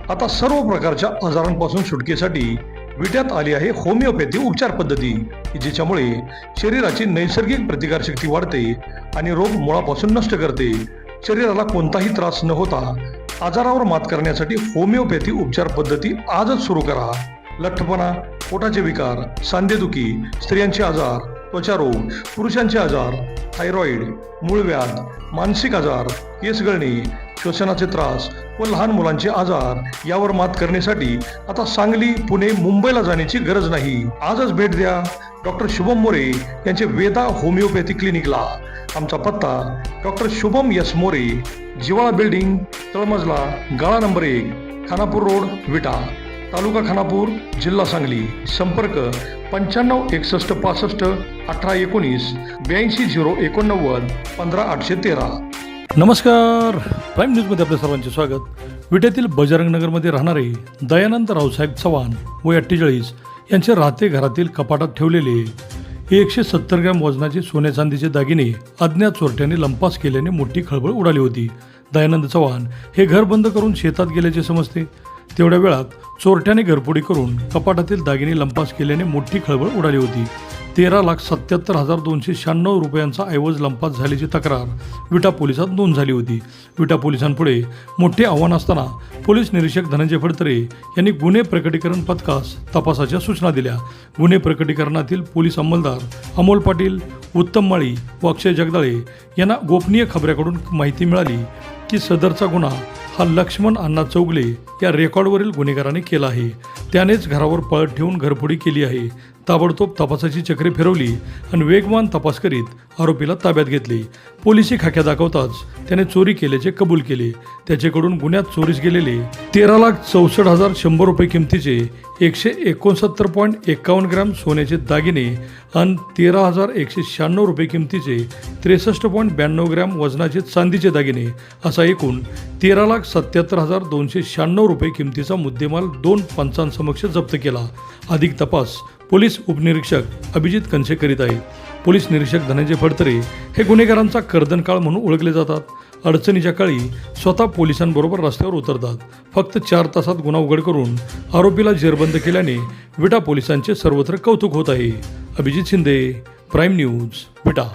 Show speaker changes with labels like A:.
A: आता सर्व प्रकारच्या आजारांपासून सुटकेसाठी विट्यात आली आहे होमिओपॅथी उपचार पद्धती, जिच्यामुळे शरीराची नैसर्गिक प्रतिकारशक्ती वाढते आणि रोग मुळापासून नष्ट करते. शरीराला कोणताही त्रास न होता आजारावर मात करण्यासाठी होमिओपॅथी उपचार पद्धती आजच सुरू करा. लठ्ठपणा, पोटाचे विकार, सांधेदुखी, स्त्रियांचे आजार, त्वचारोग, पुरुषांचे आजार, थायरॉइड, मूळव्याध, मानसिक आजार, केस गळणे, श्वसनाचे त्रास व लहान मुलांचे आजार यावर मात करण्यासाठी आता सांगली, पुणे, मुंबईला जाण्याची गरज नाही. आजच भेट द्या डॉक्टर शुभम मोरे यांचे वेदा होमिओपॅथी क्लिनिकला. आमचा पत्ता डॉक्टर शुभम एस मोरे, जिवाळा बिल्डिंग, तळमजला, गाळा नंबर 1, खानापूर रोड, विटा, तालुका खानापूर, जिल्हा सांगली. संपर्क 95 61 65 18 19 82 089 15 813.
B: नमस्कार, प्राईम न्यूजमध्ये आपल्या सर्वांचे स्वागत. विट्यातील बजरंग नगरमध्ये राहणारे दयानंद रावसाहेब चव्हाण वय 48 यांचे राहते घरातील कपाटात ठेवलेले 170 ग्रॅम वजनाचे सोने चांदीचे दागिने अज्ञात चोरट्याने लंपास केल्याने मोठी खळबळ उडाली होती. दयानंद चव्हाण हे घर बंद करून शेतात गेल्याचे समजते. तेवढ्या वेळात चोरट्याने घरफोडी करून कपाटातील दागिने लंपास केल्याने मोठी खळबळ उडाली होती. 13,77,296 रुपयांचा ऐवज लंपास झाल्याची तक्रार विटा पोलिसात नोंद झाली होती. विटा पोलिसांपुढे मोठे आव्हान असताना पोलीस निरीक्षक धनंजय फडतरे यांनी गुन्हे प्रकटीकरण पथकास तपासाच्या सूचना दिल्या. गुन्हे प्रकटीकरणातील पोलीस अंमलदार अमोल पाटील, उत्तम माळी व अक्षय जगदाळे यांना गोपनीय खबऱ्याकडून माहिती मिळाली की सदरचा गुन्हा हा लक्ष्मण अण्णा चौगले या रेकॉर्डवरील गुन्हेगाराने केला आहे. त्यानेच घरावर पळत ठेवून घरफोडी केली आहे. ताबडतोब तपासाची चक्रे फिरवली आणि वेगवान तपास करीत आरोपीला ताब्यात घेतले. पोलिसी खाक्या दाखवताच त्याने चोरी केल्याचे कबूल केले. त्याच्याकडून गुन्ह्यात चोरीस गेलेले 13,64,100 रुपये किमतीचे 169.51 ग्रॅम सोन्याचे दागिने आणि 13,196 रुपये किमतीचे 63.92 ग्रॅम वजनाचे चांदीचे दागिने असा एकूण 13,77,296 रुपये किमतीचा मुद्देमाल 2 पंचांसमक्ष जप्त केला. अधिक तपास पोलीस उपनिरीक्षक अभिजित कंसे करीत आहेत. पोलीस निरीक्षक धनंजय फडतरे हे गुन्हेगारांचा कर्दनकाळ म्हणून ओळखले जातात. अडचणीच्या काळी स्वतः पोलिसांबरोबर रस्त्यावर उतरतात. फक्त 4 तासात गुन्हा उघड करून आरोपीला जेरबंद केल्याने विटा पोलिसांचे सर्वत्र कौतुक होत आहे. अभिजित शिंदे, प्राईम न्यूज, विटा.